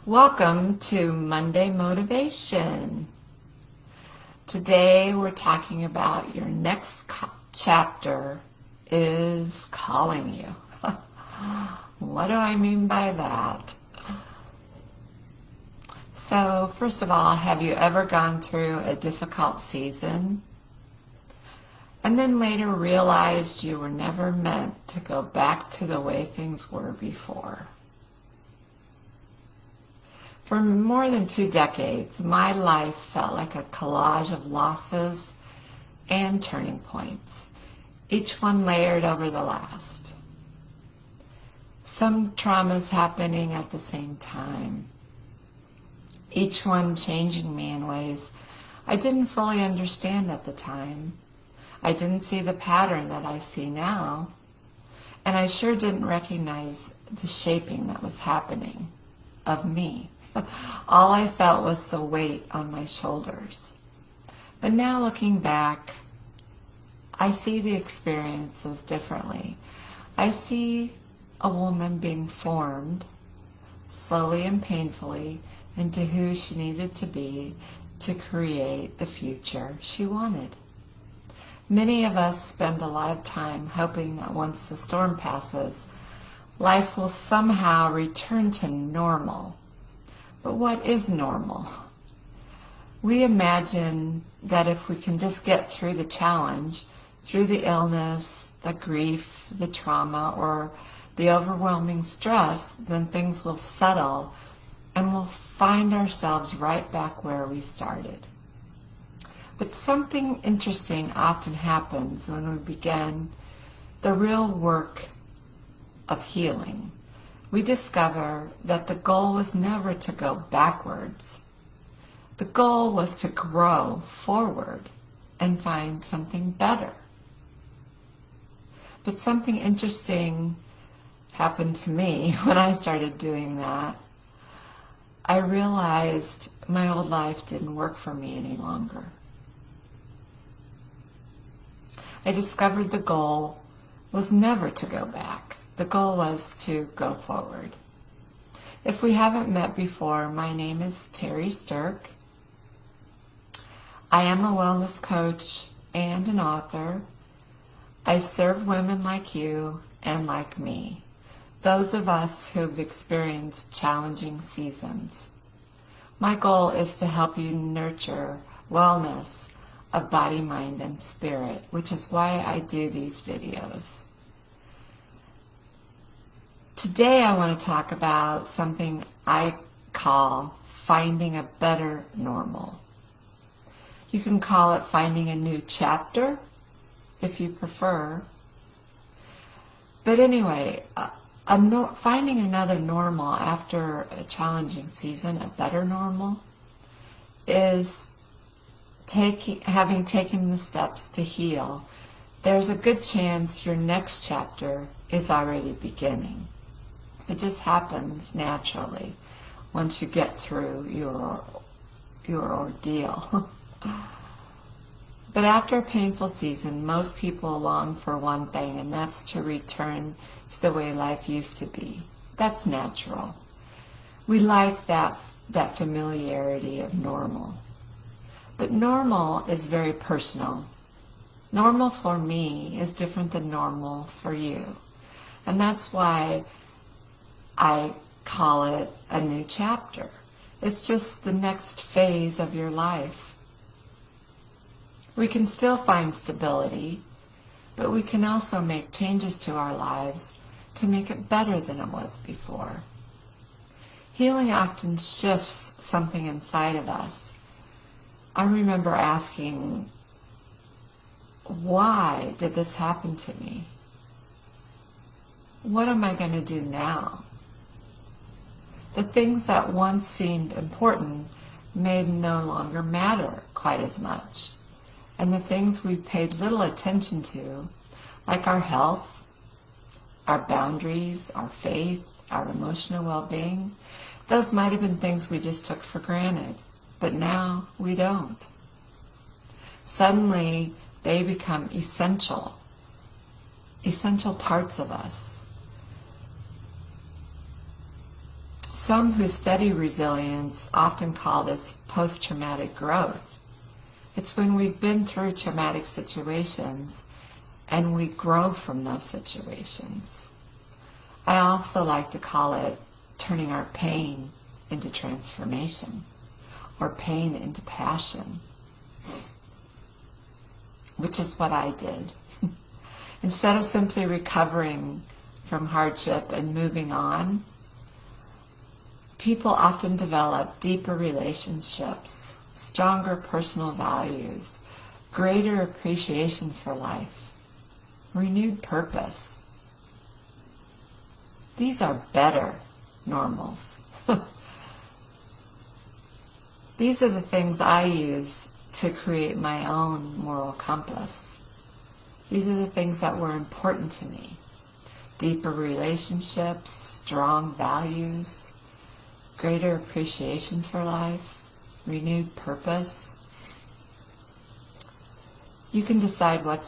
Welcome to Monday Motivation. Today we're talking about your next chapter is calling you. What do I mean by that? So first of all, have you ever gone through a difficult season and then later realized you were never meant to go back to the way things were before? For more than 2 decades, my life felt like a collage of losses and turning points, each one layered over the last. Some traumas happening at the same time, each one changing me in ways I didn't fully understand at the time. I didn't see the pattern that I see now, and I sure didn't recognize the shaping that was happening of me. All I felt was the weight on my shoulders. But now looking back, I see the experiences differently. I see a woman being formed, slowly and painfully, into who she needed to be to create the future she wanted. Many of us spend a lot of time hoping that once the storm passes, life will somehow return to normal. But what is normal? We imagine that if we can just get through the challenge, through the illness, the grief, the trauma, or the overwhelming stress, then things will settle and we'll find ourselves right back where we started. But something interesting often happens when we begin the real work of healing. We discover that the goal was never to go backwards. The goal was to grow forward and find something better. But something interesting happened to me when I started doing that. I realized my old life didn't work for me any longer. I discovered the goal was never to go back. The goal was to go forward. If we haven't met before, my name is Terri Sterk. I am a wellness coach and an author. I serve women like you and like me, those of us who've experienced challenging seasons. My goal is to help you nurture wellness of body, mind, and spirit, which is why I do these videos. Today I want to talk about something I call finding a better normal. You can call it finding a new chapter if you prefer. But anyway, finding another normal after a challenging season, a better normal, is having taken the steps to heal. There's a good chance your next chapter is already beginning. It just happens naturally once you get through your ordeal. But after a painful season, most people long for one thing, and that's to return to the way life used to be. That's natural. We like that familiarity of normal. But normal is very personal. Normal for me is different than normal for you. And that's why I call it a new chapter. It's just the next phase of your life. We can still find stability, but we can also make changes to our lives to make it better than it was before. Healing often shifts something inside of us. I remember asking, why did this happen to me? What am I going to do now? The things that once seemed important may no longer matter quite as much. And the things we paid little attention to, like our health, our boundaries, our faith, our emotional well-being, those might have been things we just took for granted, but now we don't. Suddenly, they become essential parts of us. Some who study resilience often call this post-traumatic growth. It's when we've been through traumatic situations and we grow from those situations. I also like to call it turning our pain into transformation, or pain into passion, which is what I did. Instead of simply recovering from hardship and moving on, people often develop deeper relationships, stronger personal values, greater appreciation for life, renewed purpose. These are better normals. These are the things I use to create my own moral compass. These are the things that were important to me. Deeper relationships, strong values, greater appreciation for life, renewed purpose. You can decide what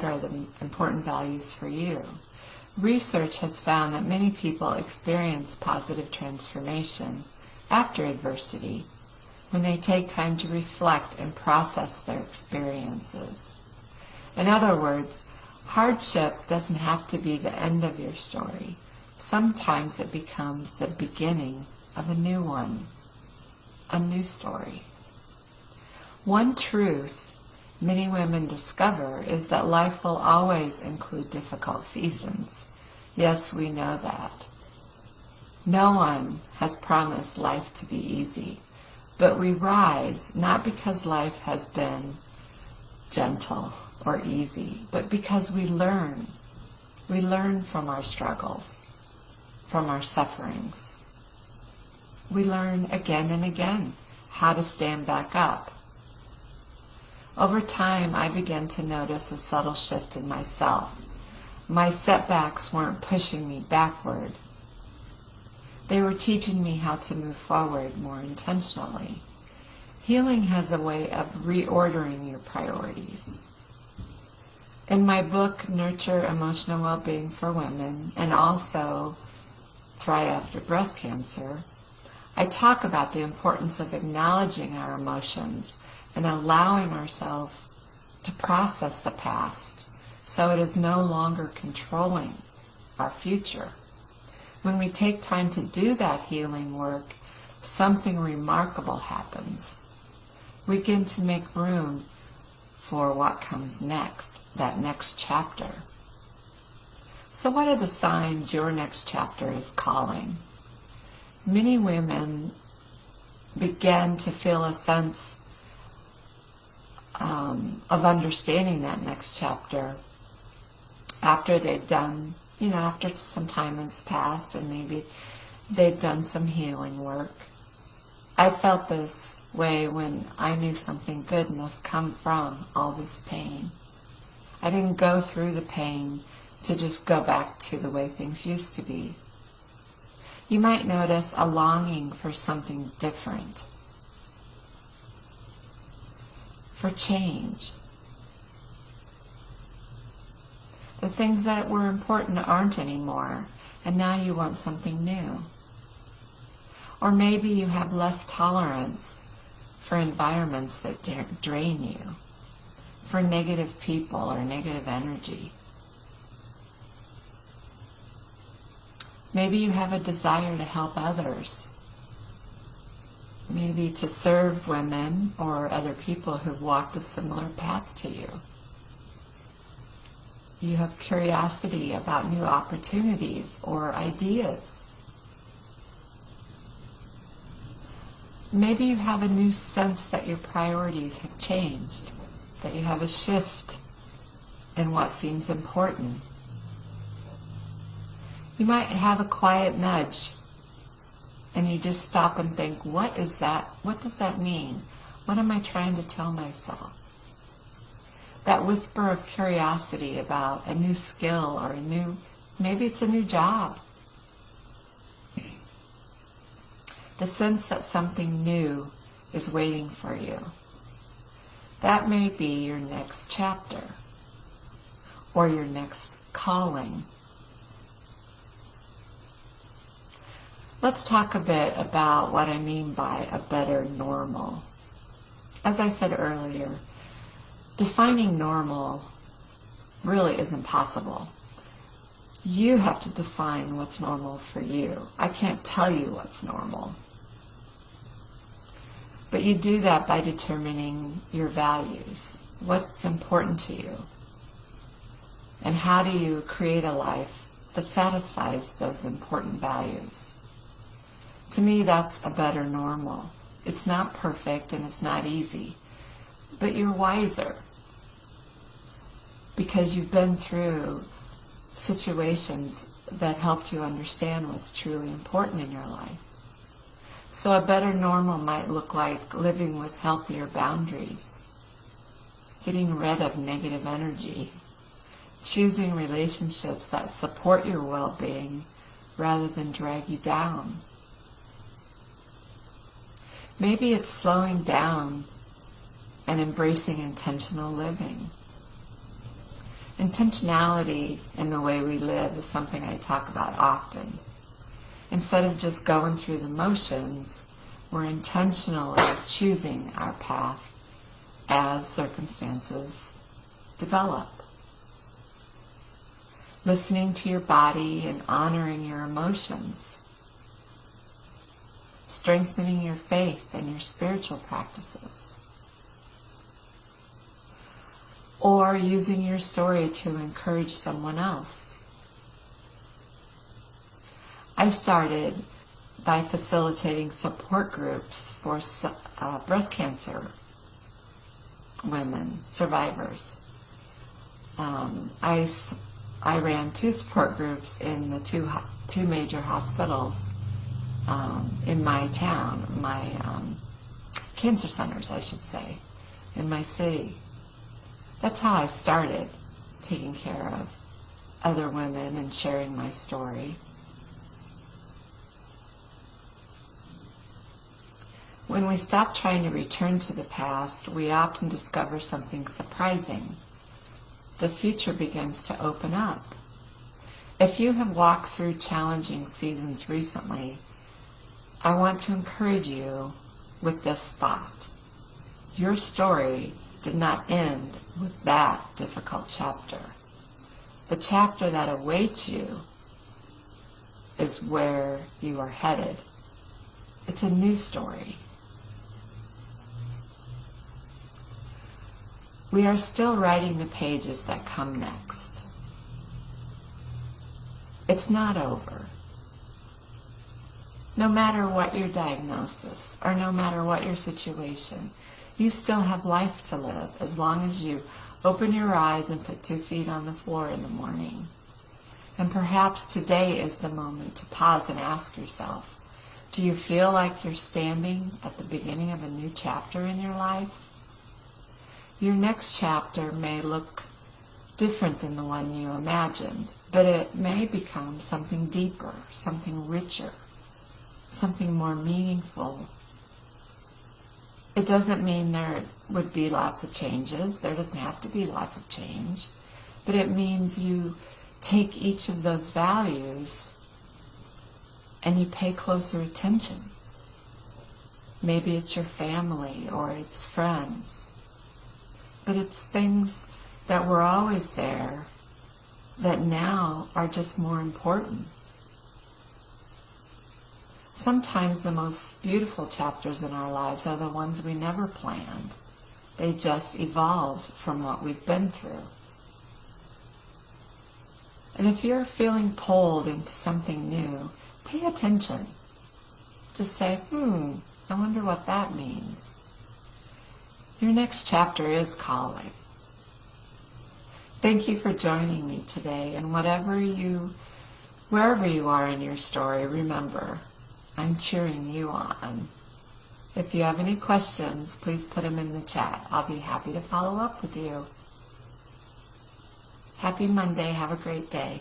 are the important values for you. Research has found that many people experience positive transformation after adversity when they take time to reflect and process their experiences. In other words, hardship doesn't have to be the end of your story. Sometimes it becomes the beginning of a new one, a new story. One truth many women discover is that life will always include difficult seasons. Yes, we know that. No one has promised life to be easy, but we rise not because life has been gentle or easy, but because we learn. We learn from our struggles, from our sufferings. We learn again and again how to stand back up. Over time, I began to notice a subtle shift in myself. My setbacks weren't pushing me backward. They were teaching me how to move forward more intentionally. Healing has a way of reordering your priorities. In my book, Nurture Emotional Well-Being for Women, and also Thrive After Breast Cancer, I talk about the importance of acknowledging our emotions and allowing ourselves to process the past so it is no longer controlling our future. When we take time to do that healing work, something remarkable happens. We begin to make room for what comes next, that next chapter. So what are the signs your next chapter is calling? Many women begin to feel a sense of understanding that next chapter after they've done, after some time has passed and maybe they've done some healing work. I felt this way when I knew something good must come from all this pain. I didn't go through the pain to just go back to the way things used to be. You might notice a longing for something different, for change. The things that were important aren't anymore, and now you want something new. Or maybe you have less tolerance for environments that drain you, for negative people or negative energy. Maybe you have a desire to help others, maybe to serve women or other people who've walked a similar path to you. You have curiosity about new opportunities or ideas. Maybe you have a new sense that your priorities have changed, that you have a shift in what seems important. You might have a quiet nudge, and you just stop and think, what is that? What does that mean? What am I trying to tell myself? That whisper of curiosity about a new skill or maybe it's a new job. The sense that something new is waiting for you. That may be your next chapter or your next calling. Let's talk a bit about what I mean by a better normal. As I said earlier, defining normal really isn't possible. You have to define what's normal for you. I can't tell you what's normal. But you do that by determining your values. What's important to you? And how do you create a life that satisfies those important values? To me, that's a better normal. It's not perfect and it's not easy, but you're wiser because you've been through situations that helped you understand what's truly important in your life. So a better normal might look like living with healthier boundaries, getting rid of negative energy, choosing relationships that support your well-being rather than drag you down. Maybe it's slowing down and embracing intentional living. Intentionality in the way we live is something I talk about often. Instead of just going through the motions, we're intentionally choosing our path as circumstances develop. Listening to your body and honoring your emotions. Strengthening your faith and your spiritual practices. Or using your story to encourage someone else. I started by facilitating support groups for breast cancer women, survivors. I ran 2 support groups in the two major hospitals in my town, my cancer centers, I should say, in my city. That's how I started taking care of other women and sharing my story. When we stop trying to return to the past, we often discover something surprising. The future begins to open up. If you have walked through challenging seasons recently, I want to encourage you with this thought. Your story did not end with that difficult chapter. The chapter that awaits you is where you are headed. It's a new story. We are still writing the pages that come next. It's not over. No matter what your diagnosis, or no matter what your situation, you still have life to live as long as you open your eyes and put 2 feet on the floor in the morning. And perhaps today is the moment to pause and ask yourself, do you feel like you're standing at the beginning of a new chapter in your life? Your next chapter may look different than the one you imagined, but it may become something deeper, something richer, something more meaningful. It doesn't mean there would be lots of changes. There doesn't have to be lots of change. But it means you take each of those values and you pay closer attention. Maybe it's your family or it's friends. But it's things that were always there that now are just more important. Sometimes the most beautiful chapters in our lives are the ones we never planned. They just evolved from what we've been through. And if you're feeling pulled into something new, pay attention. Just say, I wonder what that means. Your next chapter is calling. Thank you for joining me today, and wherever you are in your story, remember, I'm cheering you on. If you have any questions, please put them in the chat. I'll be happy to follow up with you. Happy Monday. Have a great day.